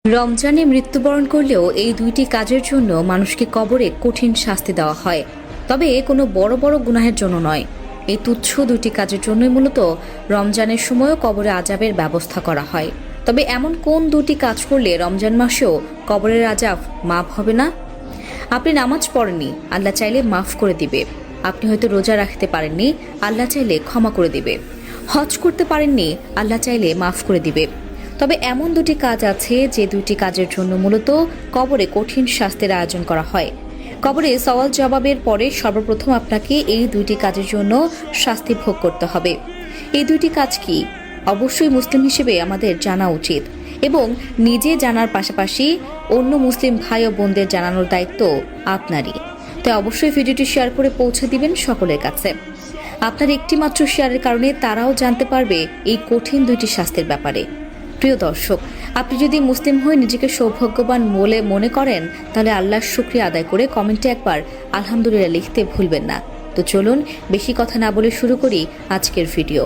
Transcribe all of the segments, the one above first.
রমজানে মৃত্যুবরণ করলেও এই দুইটি কাজের জন্য মানুষকে কবরে কঠিন শাস্তি দেওয়া হয়, তবে কোনো বড় বড় গুনাহের জন্য নয়। এই তুচ্ছ দুইটি কাজের জন্যই মূলত রমজানের সময়ও কবরে আজাবের ব্যবস্থা করা হয়। তবে এমন কোন দুটি কাজ করলে রমজান মাসেও কবরের আজাব মাফ হবে না? আপনি নামাজ পড়েননি, আল্লাহ চাইলে মাফ করে দিবে। আপনি হয়তো রোজা রাখতে পারেননি, আল্লাহ চাইলে ক্ষমা করে দিবে। হজ করতে পারেননি, আল্লাহ চাইলে মাফ করে দিবে। তবে এমন দুটি কাজ আছে যে দুটি কাজের জন্য মূলত কবরে কঠিন শাস্তির আয়োজন করা হয়। কবরে সওয়াল জবাবের পরে সর্বপ্রথম আপনাকে এই দুইটি কাজের জন্য শাস্তি ভোগ করতে হবে। এই দুইটি কাজ কি? অবশ্যই মুসলিম হিসেবে আমাদের জানা উচিত এবং নিজে জানার পাশাপাশি অন্য মুসলিম ভাই ও বোনদের জানানোর দায়িত্ব আপনারই। তাই অবশ্যই ভিডিওটি শেয়ার করে পৌঁছে দিবেন সকলের কাছে। আপনার একটি মাত্র শেয়ারের কারণে তারাও জানতে পারবে এই কঠিন দুইটি শাস্তির ব্যাপারে। প্রিয় দর্শক, আপনি যদি মুসলিম হয়ে নিজেকে সৌভাগ্যবান বলে মনে করেন, তাহলে আল্লাহর শুকরিয়া আদায় করে কমেন্টে একবার আলহামদুলিল্লাহ লিখতে ভুলবেন না। তো চলুন বেশি কথা না বলে শুরু করি আজকের ভিডিও।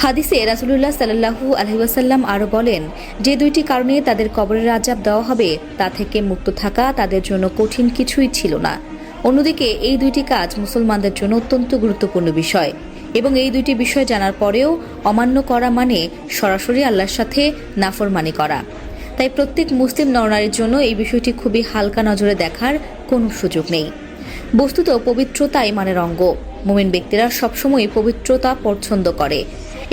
হাদিসে রাসূলুল্লাহ সাল্লাল্লাহু আলাইহি ওয়াসাল্লাম আরো বলেন, যে দুইটি কারণে তাদের কবরের আযাব দেওয়া হবে তা থেকে মুক্ত থাকা তাদের জন্য কঠিন কিছুই ছিল না। অন্যদিকে এই দুইটি কাজ মুসলমানদের জন্য অত্যন্ত গুরুত্বপূর্ণ বিষয় এবং এই দুইটি বিষয় জানার পরেও অমান্য করা মানে সরাসরি আল্লাহর সাথে নাফরমানি করা। তাই প্রত্যেক মুসলিম নরনারীর জন্য এই বিষয়টি খুবই হালকা নজরে দেখার কোনো সুযোগ নেই। বস্তুত পবিত্রতা ইমানের অঙ্গ। মুমিন ব্যক্তিরা সবসময় পবিত্রতা পছন্দ করে।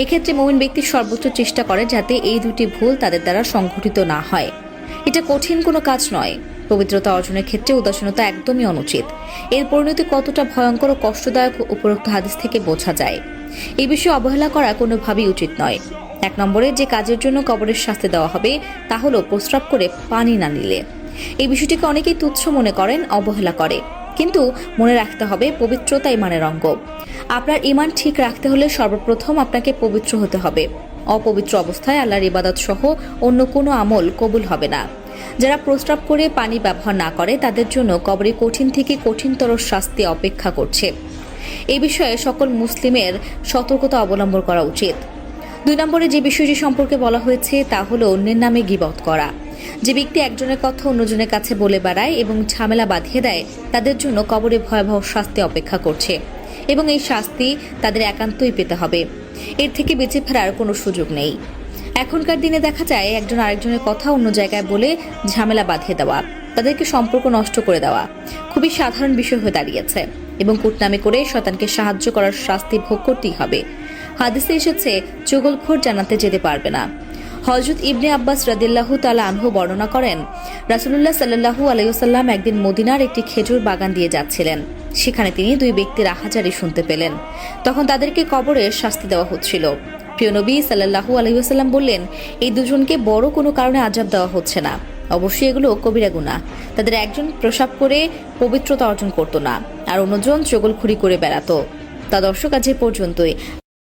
এক্ষেত্রে মুমিন ব্যক্তি সর্বোচ্চ চেষ্টা করে যাতে এই দুটি ভুল তাদের দ্বারা সংঘটিত না হয়। এটা কঠিন কোনো কাজ নয়। পবিত্রতা অর্জনের ক্ষেত্রে উদাসীনতা একদমই অনুচিত। এর পরিণতি কতটা ভয়ঙ্কর ও কষ্টদায়ক উপরোক্ত হাদিস থেকে বোঝা যায়। এই বিষয়ে অবহেলা করা কোনোভাবেই উচিত নয়। 1 নম্বরে যে কাজের জন্য কবরের শাস্তি দেওয়া হবে তা হলো প্রস্রাব করে পানি না নিলে। এই বিষয়টিকে অনেকেই তুচ্ছ মনে করেন, অবহেলা করে, কিন্তু মনে রাখতে হবে পবিত্রতা ইমানের অঙ্গ। আপনার ইমান ঠিক রাখতে হলে সর্বপ্রথম আপনাকে পবিত্র হতে হবে। অপবিত্র অবস্থায় আল্লাহর ইবাদত সহ অন্য কোনো আমল কবুল হবে না। যারা প্রস্রাব করে পানি ব্যবহার না করে তাদের জন্য কবরে কঠিন থেকে কঠিনতর শাস্তি অপেক্ষা করছে। এই বিষয়ে সকল মুসলিমের সতর্কতা অবলম্বন করা উচিত। 2 নম্বরে যে বিষয়টি সম্পর্কে বলা হয়েছে তা হলো অন্যের নামে গীবত করা। যে ব্যক্তি একজনের কথা অন্যজনের কাছে বলে বেড়ায় এবং ঝামেলা বাঁধিয়ে দেয়, তাদের জন্য কবরে ভয়াবহ শাস্তি অপেক্ষা করছে এবং এই শাস্তি তাদের একান্তই পেতে হবে। এর থেকে বেঁচে ফেরার কোনো সুযোগ নেই। এখনকার দিনে দেখা যায় একজন আরেকজনের কথা অন্য জায়গায় বলে ঝামেলা বাঁধিয়ে দেওয়া, তাদেরকে সম্পর্ক নষ্ট করে দেওয়া খুবই সাধারণ বিষয় হয়ে দাঁড়িয়েছে এবং কুটনামি করে শয়তানকে সাহায্য করার শাস্তি ভোগ করতেই হবে। হাদিসে এসেছে, চুগলখোর জান্নাতে যেতে পারবে না। হযরত ইবনে আব্বাস রাদিয়াল্লাহু তাআলা আনহু বর্ণনা করেন, রাসূলুল্লাহ সাল্লাল্লাহু আলাইহি ওয়াসাল্লাম একদিন মদিনার একটি খেজুর বাগান দিয়ে যাচ্ছিলেন। সেখানে তিনি 2 ব্যক্তির আহাজারি শুনতে পেলেন। তখন তাদেরকে কবরের শাস্তি দেওয়া হচ্ছিল। প্রিয় নবী সাল্লাল্লাহু আলাইহি ওয়াসাল্লাম বললেন, এই দুজনকে বড় কোনো কারণে আযাব দেওয়া হচ্ছে না। অবশ্যই এগুলো কবিরা গুনাহ। তাদের একজন প্রসাব করে পবিত্রতা অর্জন করত না, আর অন্যজন চগলখুরি করে বেড়াতো। তা দর্শক, আজ এ পর্যন্তই।